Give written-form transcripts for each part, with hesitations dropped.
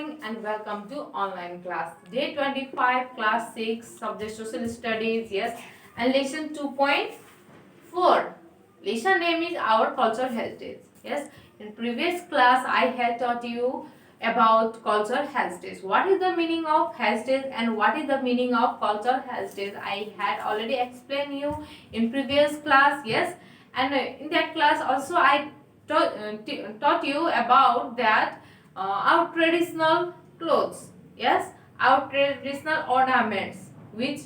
morning and welcome to online class. Day 25, class 6, subject social studies, yes, and lesson 2.4. Lesson name is Our Cultural Heritage. Yes, in previous class I had taught you about cultural heritage. What is the meaning of heritage and what is the meaning of cultural heritage? I had already explained you in previous class, yes, and in that class also I taught you about that our traditional clothes, yes, our traditional ornaments which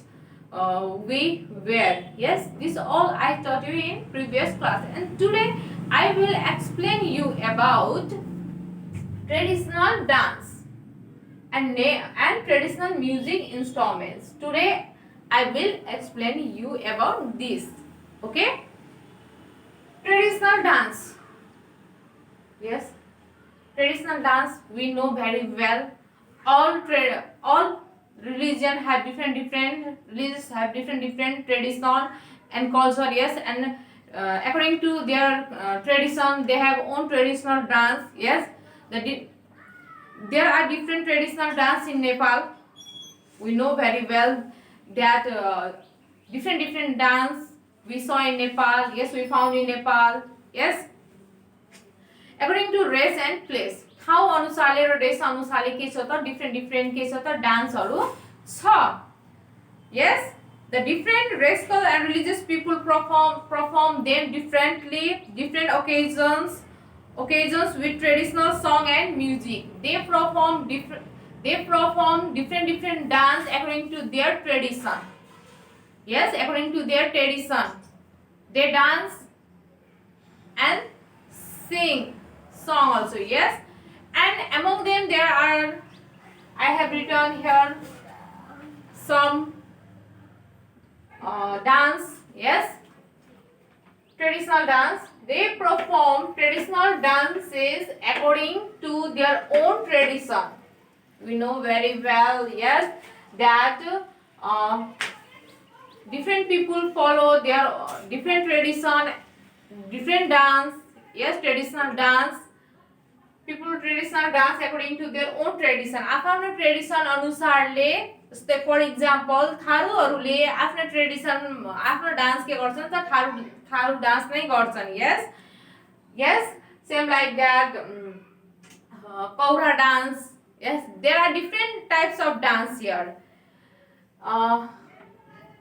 we wear, yes, this all I taught you in previous class, and today I will explain you about traditional dance and traditional music instruments. Today I will explain you about this. Okay, traditional dance, yes, traditional dance we know very well. All religion have different religions have different traditional and culture, yes, and according to their tradition they have own traditional dance, yes. There are different traditional dance in Nepal. We know very well that different dance we saw in Nepal, yes, we found in Nepal, yes. According to race and place, ठाउँ अनुसारले र race अनुसारले के छ त different के छ त डान्सहरु छ. Yes, the different racial and religious people perform them differently, different occasions with traditional song and music. They perform different dance according to their tradition. Yes, according to their tradition, they dance and sing song also, yes. And among them there are, I have written here some dance, yes, traditional dance. They perform traditional dances according to their own tradition. We know very well, yes, that different people follow their different tradition, different dance, yes, traditional dance. People traditional dance according to their own tradition. आफ्नो tradition अनुसारले, जस्तै for example थारूहरूले आफ्नो tradition आफ्नो dance के गर्छन् त Tharu dance नै गर्छन्, yes yes, same like that Kaura dance, yes, there are different types of dance here.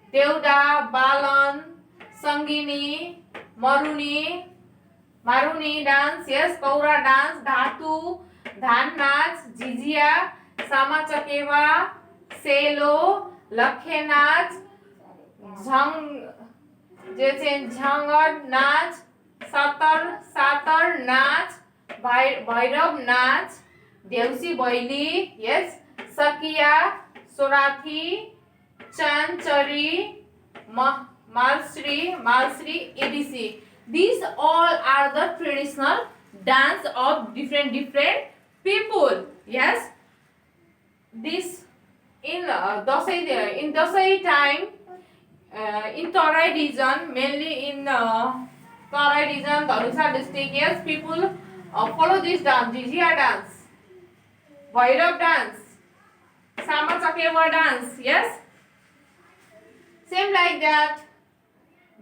Deuda, Balan, Sangini, Maruni dance, yes, Kaura dance, धातु, धान नाच, झिझिया, सामा चकेवा, सेलो, लखे नाच, झंगर नाच, सातर नाच, भैरव नाच, Deusi Bhaili, yes, सकिया, सोराथी, Chanchari, Malshree, etc. These all are the traditional dance of different people, yes. This in Dasai time, in Tarai region, mainly in Tarai region, Dhanusa district, yes, people follow this dance, Jijia dance, Bhairav dance, Sama Chakeva dance, yes. Same like that,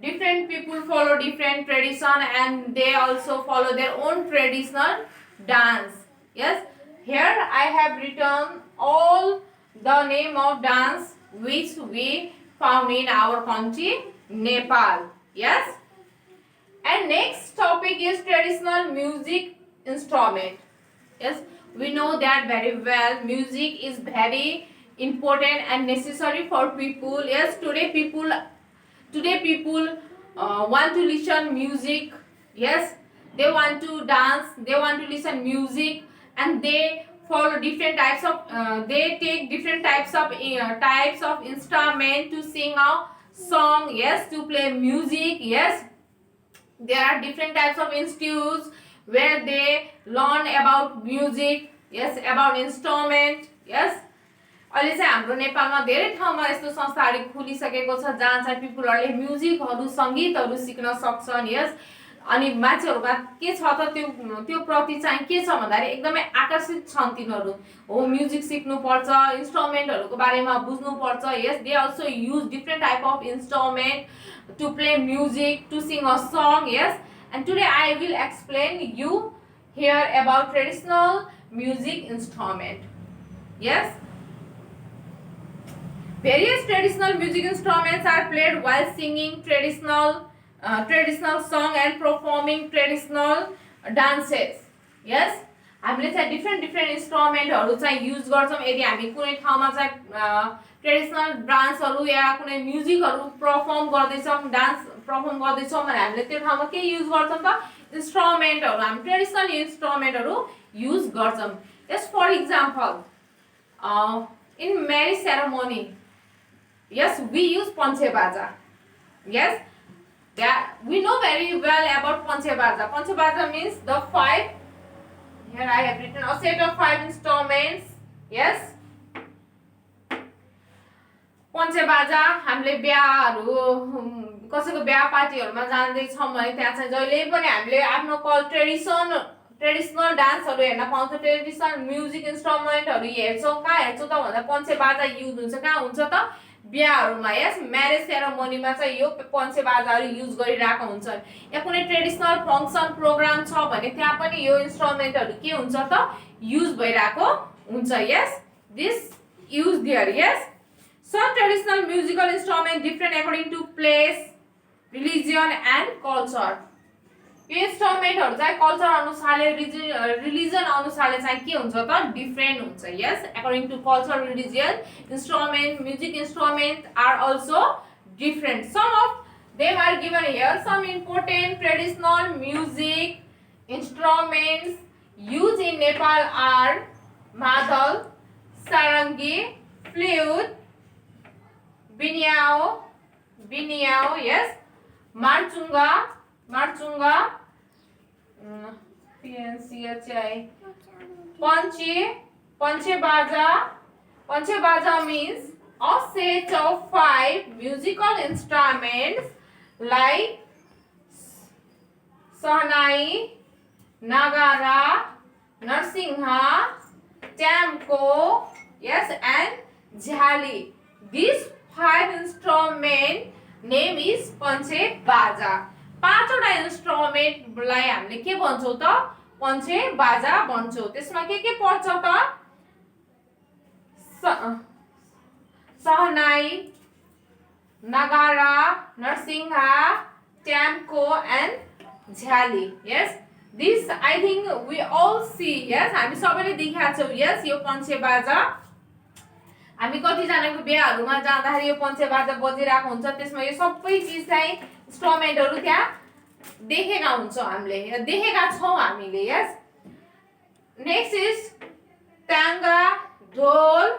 different people follow different tradition and they also follow their own traditional dance, yes. Here I have written all the name of dance which we found in our country Nepal, yes. And next topic is traditional music instrument, yes. We know that very well, music is very important and necessary for people, yes. Today people want to listen music, yes, they want to dance, they want to listen music, and they follow different types of they take different types of instrument to sing a song, yes, to play music, yes. There are different types of institutes where they learn about music, yes, about instrument, yes. अहिले चाहिँ हाम्रो नेपालमा धेरै ठाउँमा यस्तो संस्थाहरू खुलिसकेको छ जहाँ चाहिँ पिपुलहरूले म्युजिकहरू, सङ्गीतहरू सिक्न सक्छन्, यस. अनि मान्छेहरुमा के छ त त्यो प्रति चाहिँ के छ भन्दाखेरि एकदमै आकर्षित छन् तिनीहरु हो म्युजिक सिक्नु पर्छ इन्स्ट्रुमेन्टहरुको बारेमा बुझ्नु पर्छ yes they also use different type of instrument to play music to sing a song yes and today I will explain you here about traditional music instrument yes various traditional music instruments are played while singing traditional song and performing traditional dances yes हामीले चाहिँ different इन्स्ट्रुमेन्टहरु चाहिँ use गर्छौं यदि हामी कुनै ठाउँमा चाहिँ traditional डान्सहरु या कुनै म्युजिकहरु परफर्म गर्दै छौं डान्स परफर्म गर्दै छौं भने हामीले त्यो ठाउँमा के युज गर्छौं त इन्स्ट्रुमेन्टहरु हामी ट्रेडिशनल इन्स्ट्रुमेन्टहरु युज गर्छौं yes for example in marriage ceremony yes we use panche baja yes that we know very well about panche baja means the five here I have written a set of 5 instruments yes panche baja हामीले बिहाहरु कसैको बिहा पार्टीहरुमा जाँदै छौं भने त्यहाँ चाहिँ जहिले पनि हामीले आफ्नो ट्रेडिशनल डान्सहरु हेर्न पाउँछौं ट्रेडिशनल म्युजिक इन्स्ट्रुमेन्टहरु हेर्छौं कहाँ हेर्छौं त भन्दा पंचे बाजा युज हुन्छ कहाँ हुन्छ त बिहाहरुमा यस म्यारेज सेरेमनीमा चाहिँ यो पंचे बाजाहरु युज गरिरहेको हुन्छ या कुनै ट्रेडिशनल फंक्सन प्रोग्राम छ भने त्यहाँ पनि यो इन्स्ट्रुमेन्टहरु के हुन्छ त युज भइरहेको हुन्छ yes this use there yes some traditional musical instruments different according to place religion and culture यो इन्स्ट्रुमेन्टहरु चाहिँ कल्चर अनुसारले रिलिजन अनुसारले चाहिँ के हुन्छ त डिफरेंट हुन्छ yes according to culture religion instrument music instruments are also different some of them are given here some important traditional music instruments used in Nepal are madal sarangi flute binyao yes marchunga PNCHI Panche baja means a set of 5 musical instruments like sahnai, nagara, narsingha, tamko, yes, and jhali. These 5 instrument name is Panche baja. पाँचवटा इन्स्ट्रुमेन्टलाई हामीले के भन्छौं त पंचे बाजा भन्छौं त्यसमा के पर्छ त सहनाई नगारा नरसिंहा ट्याम्को एन्ड झ्याली yes this I think we all see yes हामी सबैले देखेका छौं यस यो पंचे बाजा हामी कति जनाको बिहाहरुमा जाँदाखेरि यो पंचे बाजा बजिरहेको हुन्छ त्यसमा यो सबै चीज चाहिँ इन्स्ट्रुमेन्टहरु त्यहाँ देखेका हुन्छौं हामीले देखेका छौं हामीले यस नेक्स्ट इज टांगा ढोल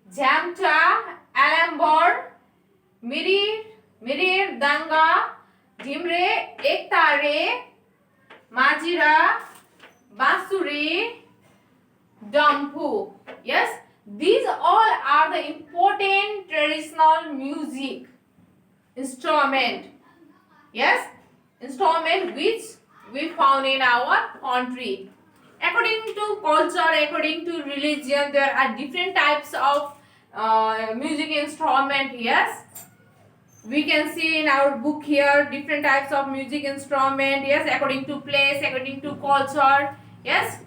झ्याम्टा एलम्बर मिरिर दांगा ढिम्रे एकतारे माजिरा बांसुरी damphu yes these all are the important traditional music instrument yes instrument which we found in our country according to culture according to religion there are different types of music instrument yes we can see in our book here different types of music instrument yes according to place according to culture yes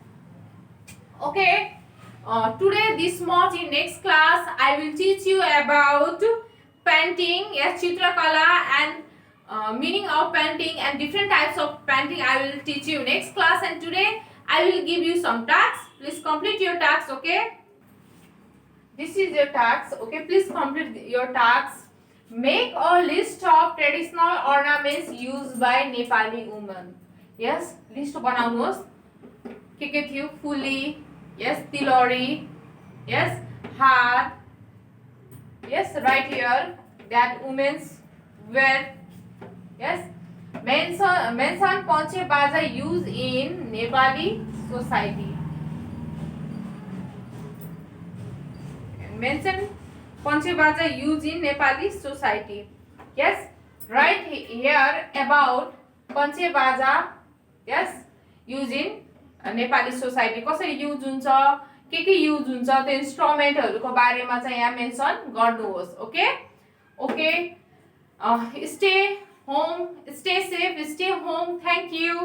okay today this much in next class I will teach you about painting yes chitrakala and meaning of painting and different types of painting I will teach you next class and today I will give you some tasks please complete your tasks okay this is your task okay please complete your tasks make a list of traditional ornaments used by Nepali women yes list बनाउनुहोस् के थियो fully yes tilori yes hat yes right here that women's wear yes mention Panche baja used in Nepali society mention Panche baja used in Nepali society yes right here about पञ्चे बाजा yes use in Nepali society कसरी use हुन्छ के use हुन्छ त्यो इन्स्ट्रुमेन्टहरुको बारेमा चाहिँ यहाँ mention गर्नुहोस् okay okay stay home stay safe stay home thank you